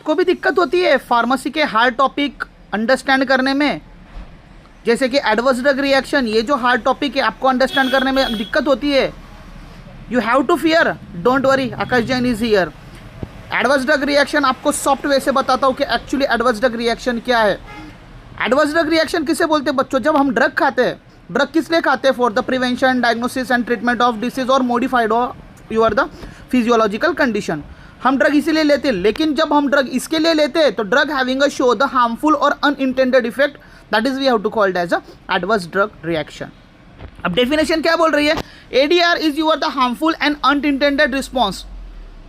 आपको भी दिक्कत होती है फार्मेसी के हार्ड टॉपिक अंडरस्टैंड करने में, जैसे कि एडवर्स ड्रग रिएक्शन, ये जो हार्ड टॉपिक है आपको अंडरस्टैंड करने में दिक्कत होती है, you have to fear, don't worry, Aakash Jain is here. Adverse drug reaction आपको सॉफ्ट वे से बताता हूँ कि एक्चुअली एडवर्स ड्रग रिएक्शन क्या है। एडवर्स ड्रग रिएक्शन किसे बोलते हैं बच्चों? जब हम ड्रग खाते हैं, ड्रग किस लिए खाते हैं? For the prevention, diagnosis and treatment of disease और modified your the physiological condition. हम ड्रग इसीलिए लेते हैं, लेकिन जब हम ड्रग इसके लिए लेते हैं तो drug having a show the harmful और unintended effect, that is we have to called as a adverse drug reaction. अब डेफिनेशन क्या बोल रही है? ADR is your the harmful and unintended response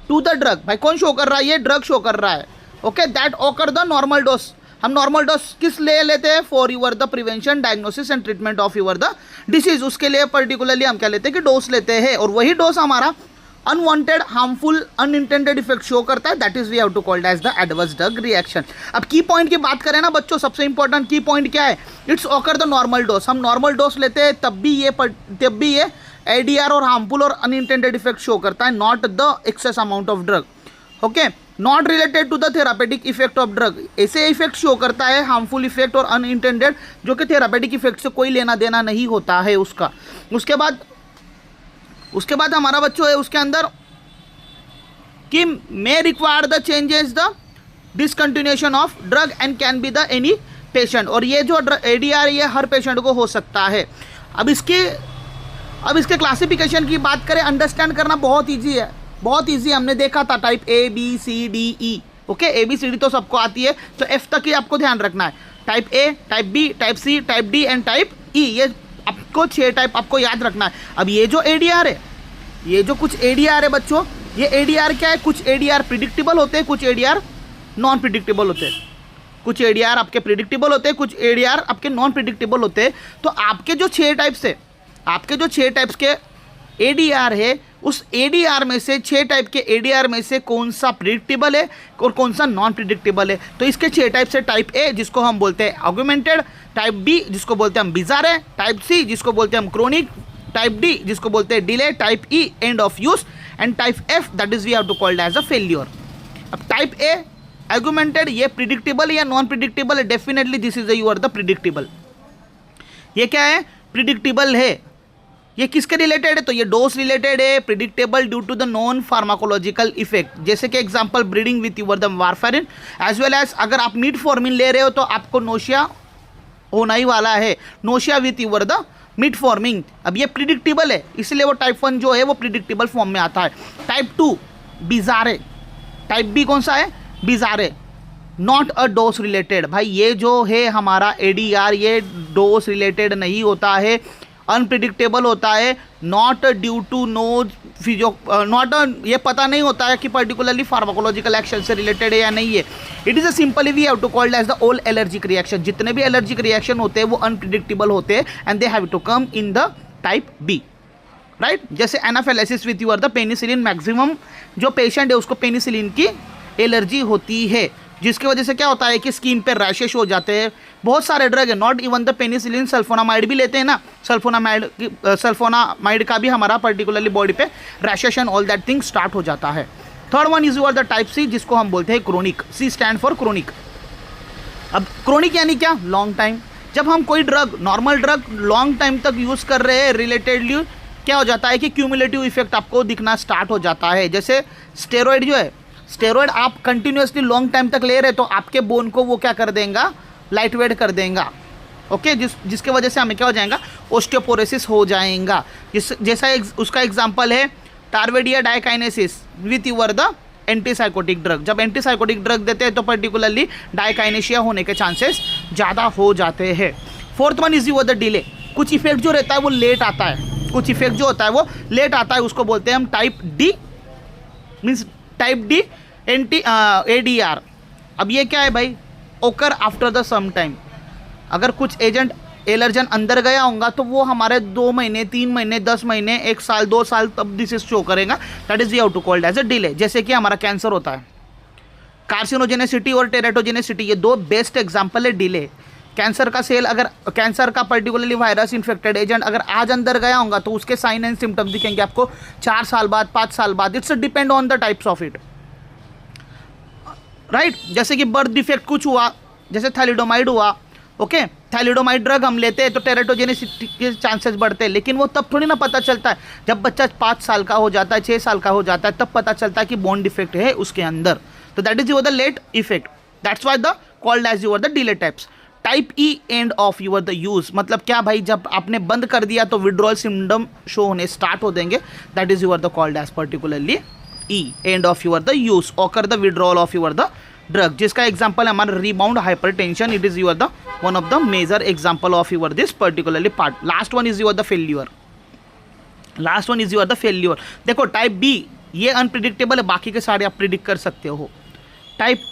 to the drug. भाई कौन show कर रहा है? ये ड्रग शो कर रहा है। Okay, that occur the normal dose. हम नॉर्मल डोज किस लिए लेते हैं? For your the prevention, diagnosis and treatment of your the disease. उसके लिए पर्टिकुलरली हम क्या लेते हैं कि डोज लेते हैं, और वही डोज हमारा unwanted, harmful, unintended effect show करता है, that is we have to called as the adverse drug reaction. अब की पॉइंट की बात करें ना बच्चों, सबसे इंपॉर्टेंट की पॉइंट क्या है? It's occur the normal dose. हम नॉर्मल डोज लेते हैं तब भी ये एडीआर और हार्मफुल और अनइंटेंडेड इफेक्ट शो करता है, not the excess amount of drug. Okay, not related to the therapeutic effect of drug. ऐसे इफेक्ट शो करता है, हार्मफुल इफेक्ट और अनइंटेंडेड, जो कि थेरापेटिक इफेक्ट से कोई लेना देना नहीं होता है उसका। उसके बाद हमारा बच्चों है उसके अंदर कि may require the changes the discontinuation of drug and can be the any patient. और ये जो एडीआर ये हर पेशेंट को हो सकता है। अब इसके क्लासिफिकेशन की बात करें, अंडरस्टैंड करना बहुत ईजी है, बहुत ईजी। हमने देखा था type A B C D E. Okay, A B C D तो सबको आती है, तो एफ तक ही आपको ध्यान रखना है। Type A, type B, type C, type D and type E, ये आपको 6 टाइप आपको याद रखना है। अब ये जो एडीआर है, ये जो कुछ एडीआर है बच्चों, ये एडीआर क्या है? कुछ एडीआर प्रिडिक्टेबल होते हैं, कुछ एडीआर नॉन प्रिडिक्टेबल होते हैं। कुछ एडीआर आपके प्रिडिक्टेबल होते हैं, कुछ एडीआर आपके नॉन प्रिडिक्टेबल होते हैं। तो आपके जो 6 टाइप्स है, आपके जो 6 टाइप्स के एडीआर है, उस एडीआर में से 6 टाइप के एडीआर में से कौन सा प्रिडिक्टेबल है और कौन सा नॉन प्रिडिक्टेबल है? तो इसके 6 टाइप से टाइप ए जिसको हम बोलते हैं ऑगमेंटेड, टाइप बी जिसको बोलते हैं हम बिजारे, टाइप सी जिसको बोलते हैं हम क्रोनिक, टाइप डी जिसको बोलते हैं delay, type E end of use, and type F that is we have to called as a failure. अब टाइप ए आर्गुमेंटेड, ये प्रिडिक्टेबल या नॉन प्रिडिक्टेबल है? Definitely this is you are the predictable. ये क्या है? Predictable है। ये किसके रिलेटेड है? तो ये डोज रिलेटेड है, predictable due to the non pharmacological effect. जैसे कि example bleeding with your the warfarin, as well as अगर आप मीटफॉर्मिन ले रहे हो तो आपको नोशिया होना ही वाला है, नोशिया विथ यूर द मीटफॉर्मिंग। अब ये प्रिडिक्टेबल है, इसलिए वो टाइप 1 जो है वो प्रिडिक्टेबल फॉर्म में आता है। टाइप 2 बिजारे, टाइप बी कौन सा है? बिजारे, नॉट अ डोज रिलेटेड। भाई ये जो है हमारा एडीआर, ये डोज रिलेटेड नहीं होता है, अनप्रिडिक्टेबल होता है, नॉट ड्यू टू ये पता नहीं होता है कि पर्टिकुलरली फार्माकोलॉजिकल एक्शन से रिलेटेड है या नहीं है। It is a simply we have to called as the all allergic reaction. जितने भी एलर्जिक रिएक्शन होते हैं वो अनप्रिडिक्टेबल होते हैं and they have to come in the type B, right. जैसे anaphylaxis with your the penicillin, maximum जो patient है उसको पेनिसिलिन की एलर्जी होती है, जिसकी वजह से क्या होता है कि स्किन पे रैशेस हो जाते हैं। बहुत सारे ड्रग है, not even the penicillin, sulfonamide भी लेते हैं ना, सल्फोनामाइड का भी हमारा पर्टिकुलरली बॉडी पे rashes and all that thing start हो जाता है। Third one is your the type C, जिसको हम बोलते हैं chronic. C stand for chronic. अब क्रोनिक यानी क्या? Long time. जब हम कोई drug, normal drug long time तक यूज़ कर रहे हैं, रिलेटेडली क्या हो जाता है कि क्यूमुलेटिव इफेक्ट आपको दिखना स्टार्ट हो जाता है। जैसे स्टेरॉइड जो है, स्टेरॉइड आप कंटिन्यूसली लॉन्ग टाइम तक ले रहे तो आपके बोन को वो क्या कर देगा? लाइट वेट कर देगा। ओके, जिसके वजह से हमें क्या हो जाएगा? ओस्टियोपोरोसिस हो जाएगा। जैसा उसका एग्जांपल है tardive dyskinesia with your the antipsychotic drug. जब एंटीसाइकोटिक ड्रग देते हैं तो पर्टिकुलरली डाइकाइनेशिया होने के चांसेस ज़्यादा हो जाते हैं। Fourth one is your the delay. कुछ इफेक्ट जो रहता है वो लेट आता है, कुछ इफेक्ट जो होता है वो लेट आता है, उसको बोलते हैं हम type D, means type D ADR. अब ये क्या है भाई? ओकर आफ्टर द सम टाइम। अगर कुछ एजेंट एलर्जन अंदर गया होगा तो वो हमारे 2 महीने, 3 महीने, 10 महीने, 1 साल, 2 साल तब डिसीज शो करेगा। That is how to called as a delay. जैसे कि हमारा कैंसर होता है, कार्सिनोजेनेसिटी और टेरेटोजेनेसिटी, ये 2 बेस्ट एग्जाम्पल है डिले। कैंसर का सेल, अगर कैंसर का पर्टिकुलरली वायरस इन्फेक्टेड एजेंट अगर आज अंदर गया होगा तो उसके साइन एंड सिम्टम्स दिखेंगे आपको 4 साल बाद, 5 साल बाद। It's depend on the types of it. Right. जैसे कि बर्थ डिफेक्ट कुछ हुआ, जैसे थैलिडोमाइड हुआ, ओके, थैलिडोमाइड ड्रग हम लेते हैं तो टेराटोजेनिसिटी के चांसेस बढ़ते हैं, लेकिन वो तब थोड़ी ना पता चलता है, जब बच्चा 5 साल का हो जाता है, 6 साल का हो जाता है, तब पता चलता है कि बोन डिफेक्ट है उसके अंदर। तो that is your the late effect, that's why the called as your the delay types. Type E end of your the use, मतलब क्या भाई, जब आपने बंद कर दिया तो विड्रॉल सिम्टम शो होने स्टार्ट हो देंगे, that is your the called as particularly E end of your the use occur the withdrawal of your the drug, जिसका एग्जांपल है हमारा rebound hypertension, it is your the one of the major example of your this particularly part. Last one is your the failure, last one is your the failure. देखो type B ये unpredictable है, बाकी के सारे आप predict कर सकते हो। Type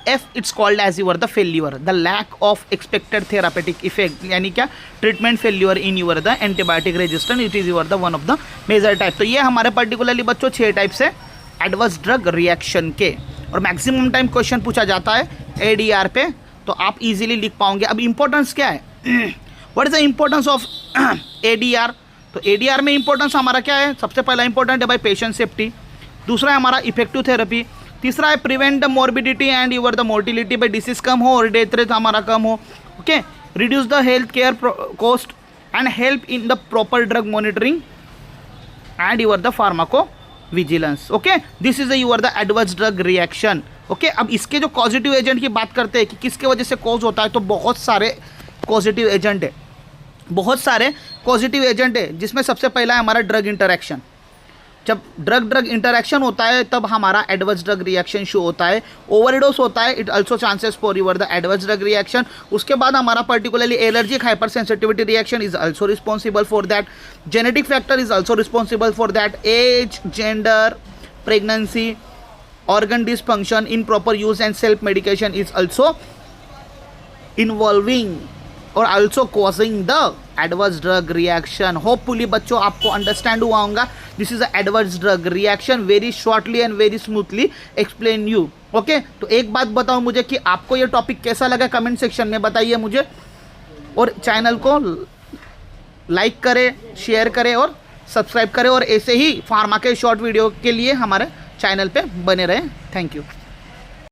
F it's called as your the failure, the lack of expected therapeutic effect, यानी क्या, treatment failure in your the antibiotic resistance, it is your the one of the major type. तो ये हमारे particularly बच्चों 6 types है adverse drug reaction के, और maximum time question पूछा जाता है एडीआर पे, तो आप इजीली लिख पाओगे। अब इंपॉर्टेंस क्या है, what is the importance of ADR? तो एडीआर में इंपॉर्टेंस हमारा क्या है, सबसे पहला इंपॉर्टेंट है भाई पेशेंट सेफ्टी, दूसरा है हमारा इफेक्टिव थेरेपी, तीसरा है prevent the morbidity and your the mortality, भाई डिसीज कम हो और डेथ रेट हमारा कम हो, okay, reduce the health care cost and help in the proper drug monitoring and your the pharmacovigilance, okay, this is your the adverse drug reaction, okay. अब इसके जो पॉजिटिव एजेंट की बात करते हैं कि किसके वजह से कॉज होता है, तो बहुत सारे पॉजिटिव एजेंट है, बहुत सारे पॉजिटिव एजेंट है, जिसमें सबसे पहला है हमारा ड्रग इंटरेक्शन। जब ड्रग इंटरेक्शन होता है तब हमारा एडवर्स ड्रग रिएक्शन शो होता है। ओवरडोज होता है, it also chances for your the adverse drug reaction. उसके बाद हमारा particularly allergic hypersensitivity reaction is also responsible for that. Genetic factor is also responsible for that. Age, gender, pregnancy, organ dysfunction, improper use and self medication is also involving or also causing the adverse drug reaction. Hopefully बच्चों आपको understand हुआ होगा। This is a adverse drug reaction, very shortly and very smoothly explain you, okay. तो एक बात बताओ मुझे कि आपको ये टॉपिक कैसा लगा, कमेंट सेक्शन में बताइए मुझे, और चैनल को लाइक करें, शेयर करें और सब्सक्राइब करें, और ऐसे ही फार्मा के शॉर्ट वीडियो के लिए हमारे चैनल पे बने रहें। Thank you.